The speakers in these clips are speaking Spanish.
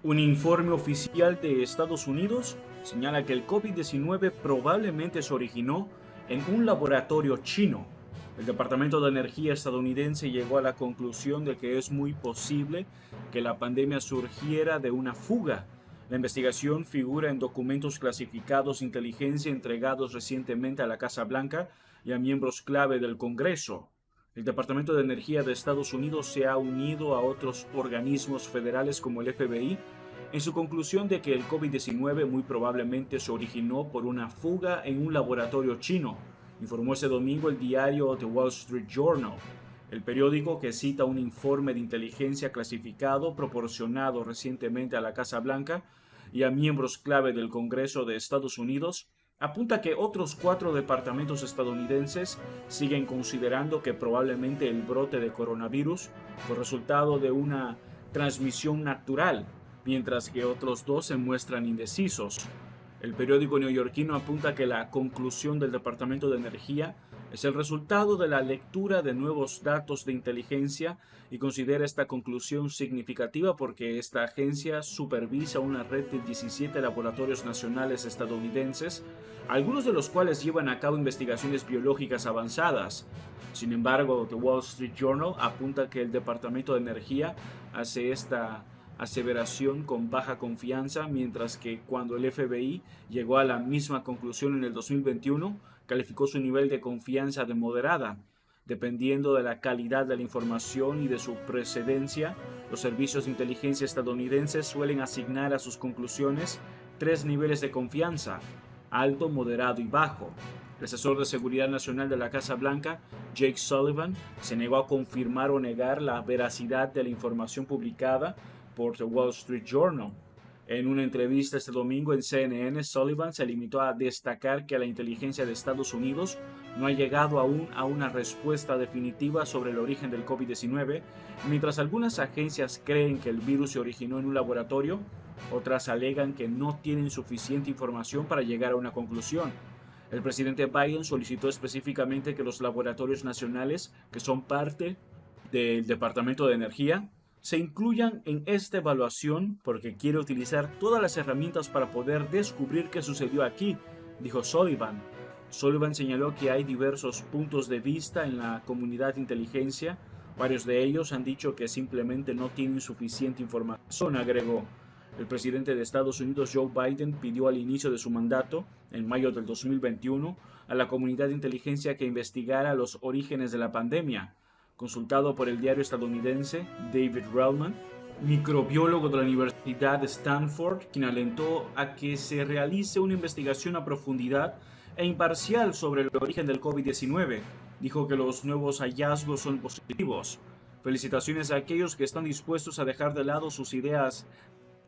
Un informe oficial de Estados Unidos señala que el COVID-19 probablemente se originó en un laboratorio chino. El Departamento de Energía estadounidense llegó a la conclusión de que es muy posible que la pandemia surgiera de una fuga. La investigación figura en documentos clasificados de inteligencia entregados recientemente a la Casa Blanca y a miembros clave del Congreso. El Departamento de Energía de Estados Unidos se ha unido a otros organismos federales como el FBI en su conclusión de que el COVID-19 muy probablemente se originó por una fuga en un laboratorio chino, informó ese domingo el diario The Wall Street Journal. El periódico, que cita un informe de inteligencia clasificado proporcionado recientemente a la Casa Blanca y a miembros clave del Congreso de Estados Unidos, apunta que otros 4 departamentos estadounidenses siguen considerando que probablemente el brote de coronavirus fue resultado de una transmisión natural, mientras que otros 2 se muestran indecisos. El periódico neoyorquino apunta que la conclusión del Departamento de Energía es el resultado de la lectura de nuevos datos de inteligencia y considera esta conclusión significativa porque esta agencia supervisa una red de 17 laboratorios nacionales estadounidenses, algunos de los cuales llevan a cabo investigaciones biológicas avanzadas. Sin embargo, The Wall Street Journal apunta que el Departamento de Energía hace esta aseveración con baja confianza, mientras que cuando el FBI llegó a la misma conclusión en el 2021, calificó su nivel de confianza de moderada. Dependiendo de la calidad de la información y de su precedencia, los servicios de inteligencia estadounidenses suelen asignar a sus conclusiones 3 niveles de confianza: alto, moderado y bajo. El asesor de seguridad nacional de la Casa Blanca, Jake Sullivan, se negó a confirmar o negar la veracidad de la información publicada por The Wall Street Journal. En una entrevista este domingo en CNN, Sullivan se limitó a destacar que la inteligencia de Estados Unidos no ha llegado aún a una respuesta definitiva sobre el origen del COVID-19, mientras algunas agencias creen que el virus se originó en un laboratorio, otras alegan que no tienen suficiente información para llegar a una conclusión. El presidente Biden solicitó específicamente que los laboratorios nacionales, que son parte del Departamento de Energía, se incluyan en esta evaluación porque quiere utilizar todas las herramientas para poder descubrir qué sucedió aquí, dijo Sullivan. Sullivan señaló que hay diversos puntos de vista en la comunidad de inteligencia. Varios de ellos han dicho que simplemente no tienen suficiente información, agregó. El presidente de Estados Unidos, Joe Biden, pidió al inicio de su mandato, en mayo del 2021, a la comunidad de inteligencia que investigara los orígenes de la pandemia. Consultado por el diario estadounidense David Relman, microbiólogo de la Universidad de Stanford, quien alentó a que se realice una investigación a profundidad e imparcial sobre el origen del COVID-19, dijo que los nuevos hallazgos son positivos. Felicitaciones a aquellos que están dispuestos a dejar de lado sus ideas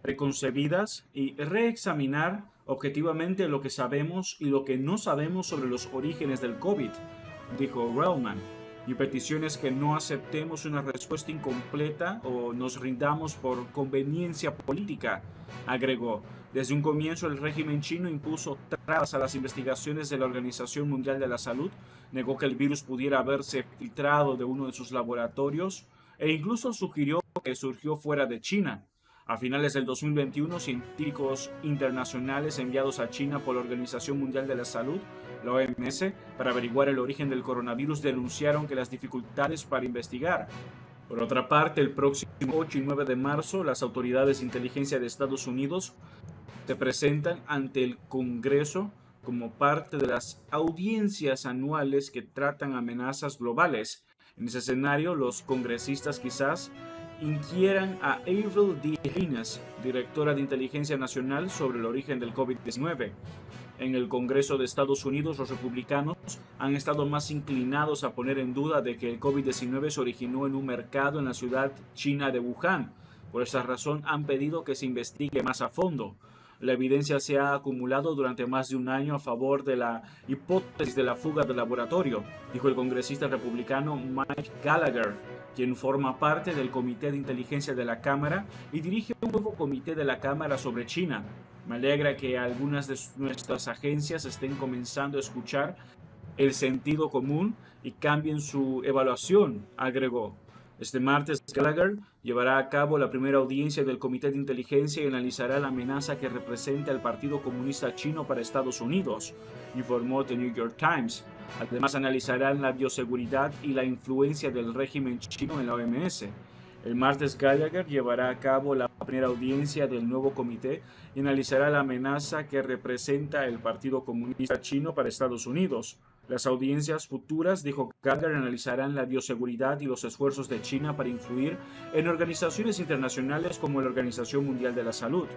preconcebidas y reexaminar objetivamente lo que sabemos y lo que no sabemos sobre los orígenes del COVID, dijo Relman. Mi petición es que no aceptemos una respuesta incompleta o nos rindamos por conveniencia política, agregó. Desde un comienzo, el régimen chino impuso trabas a las investigaciones de la Organización Mundial de la Salud, negó que el virus pudiera haberse filtrado de uno de sus laboratorios e incluso sugirió que surgió fuera de China. A finales del 2021, científicos internacionales enviados a China por la Organización Mundial de la Salud, la OMS, para averiguar el origen del coronavirus, denunciaron que las dificultades para investigar. Por otra parte, el próximo 8 y 9 de marzo, las autoridades de inteligencia de Estados Unidos se presentan ante el Congreso como parte de las audiencias anuales que tratan amenazas globales. En ese escenario, los congresistas quizás inquieran a Avril D. Haines, directora de Inteligencia Nacional, sobre el origen del COVID-19. En el Congreso de Estados Unidos, los republicanos han estado más inclinados a poner en duda de que el COVID-19 se originó en un mercado en la ciudad china de Wuhan. Por esa razón, han pedido que se investigue más a fondo. La evidencia se ha acumulado durante más de un año a favor de la hipótesis de la fuga del laboratorio, dijo el congresista republicano Mike Gallagher, quien forma parte del Comité de Inteligencia de la Cámara y dirige un nuevo comité de la Cámara sobre China. Me alegra que algunas de nuestras agencias estén comenzando a escuchar el sentido común y cambien su evaluación, agregó. Este martes, Gallagher llevará a cabo la primera audiencia del Comité de Inteligencia y analizará la amenaza que representa el Partido Comunista Chino para Estados Unidos, informó The New York Times. Además, analizarán la bioseguridad y la influencia del régimen chino en la OMS. El martes, Gallagher llevará a cabo la primera audiencia del nuevo comité y analizará la amenaza que representa el Partido Comunista Chino para Estados Unidos. Las audiencias futuras, dijo Gallagher, analizarán la bioseguridad y los esfuerzos de China para influir en organizaciones internacionales como la Organización Mundial de la Salud,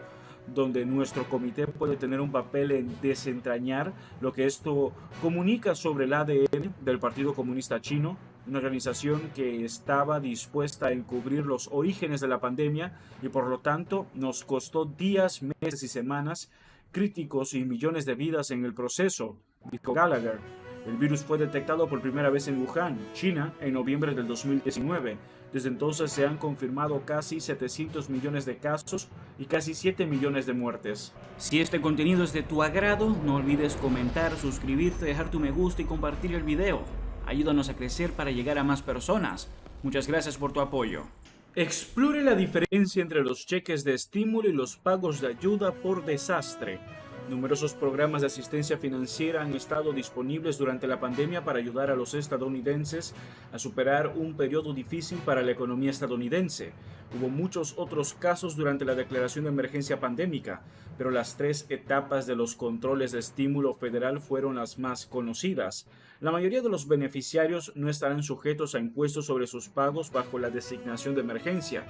donde nuestro comité puede tener un papel en desentrañar lo que esto comunica sobre el ADN del Partido Comunista Chino, una organización que estaba dispuesta a encubrir los orígenes de la pandemia y por lo tanto nos costó días, meses y semanas críticos y millones de vidas en el proceso, dijo Gallagher. El virus fue detectado por primera vez en Wuhan, China, en noviembre del 2019. Desde entonces se han confirmado casi 700 millones de casos y casi 7 millones de muertes. Si este contenido es de tu agrado, no olvides comentar, suscribirte, dejar tu me gusta y compartir el video. Ayúdanos a crecer para llegar a más personas. Muchas gracias por tu apoyo. Explore la diferencia entre los cheques de estímulo y los pagos de ayuda por desastre. Numerosos programas de asistencia financiera han estado disponibles durante la pandemia para ayudar a los estadounidenses a superar un periodo difícil para la economía estadounidense. Hubo muchos otros casos durante la declaración de emergencia pandémica, pero las 3 etapas de los controles de estímulo federal fueron las más conocidas. La mayoría de los beneficiarios no estarán sujetos a impuestos sobre sus pagos bajo la designación de emergencia.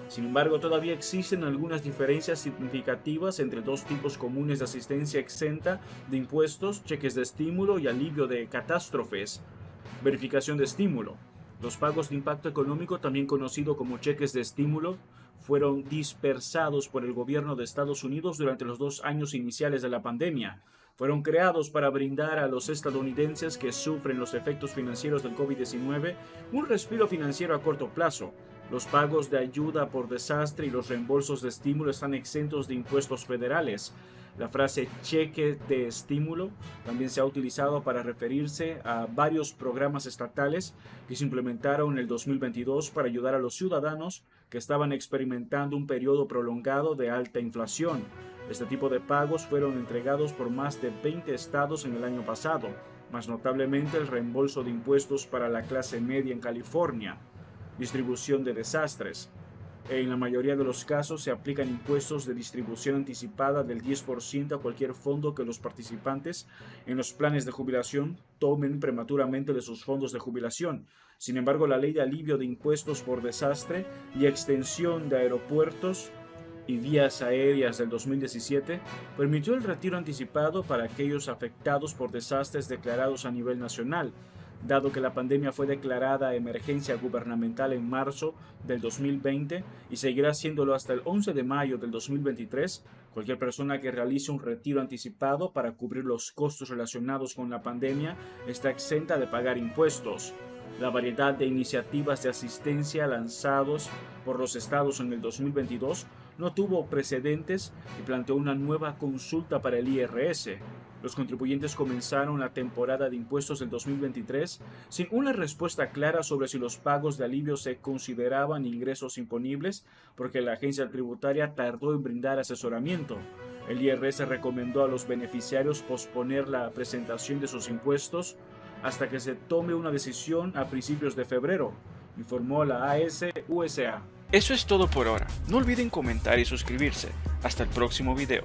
Sin embargo, todavía existen algunas diferencias significativas entre dos tipos comunes de asistencia exenta de impuestos, cheques de estímulo y alivio de catástrofes. Verificación de estímulo. Los pagos de impacto económico, también conocido como cheques de estímulo, fueron dispersados por el gobierno de Estados Unidos durante los 2 años iniciales de la pandemia. Fueron creados para brindar a los estadounidenses que sufren los efectos financieros del COVID-19 un respiro financiero a corto plazo. Los pagos de ayuda por desastre y los reembolsos de estímulo están exentos de impuestos federales. La frase cheque de estímulo también se ha utilizado para referirse a varios programas estatales que se implementaron en el 2022 para ayudar a los ciudadanos que estaban experimentando un periodo prolongado de alta inflación. Este tipo de pagos fueron entregados por más de 20 estados en el año pasado, más notablemente el reembolso de impuestos para la clase media en California. Distribución de desastres. En la mayoría de los casos se aplican impuestos de distribución anticipada del 10% a cualquier fondo que los participantes en los planes de jubilación tomen prematuramente de sus fondos de jubilación. Sin embargo, la Ley de Alivio de Impuestos por Desastre y Extensión de Aeropuertos y Vías Aéreas del 2017 permitió el retiro anticipado para aquellos afectados por desastres declarados a nivel nacional. Dado que la pandemia fue declarada emergencia gubernamental en marzo del 2020 y seguirá siéndolo hasta el 11 de mayo del 2023, cualquier persona que realice un retiro anticipado para cubrir los costos relacionados con la pandemia está exenta de pagar impuestos. La variedad de iniciativas de asistencia lanzados por los estados en el 2022 no tuvo precedentes y planteó una nueva consulta para el IRS. Los contribuyentes comenzaron la temporada de impuestos del 2023 sin una respuesta clara sobre si los pagos de alivio se consideraban ingresos imponibles, porque la agencia tributaria tardó en brindar asesoramiento. El IRS recomendó a los beneficiarios posponer la presentación de sus impuestos hasta que se tome una decisión a principios de febrero, informó la ASUSA. Eso es todo por ahora. No olviden comentar y suscribirse. Hasta el próximo video.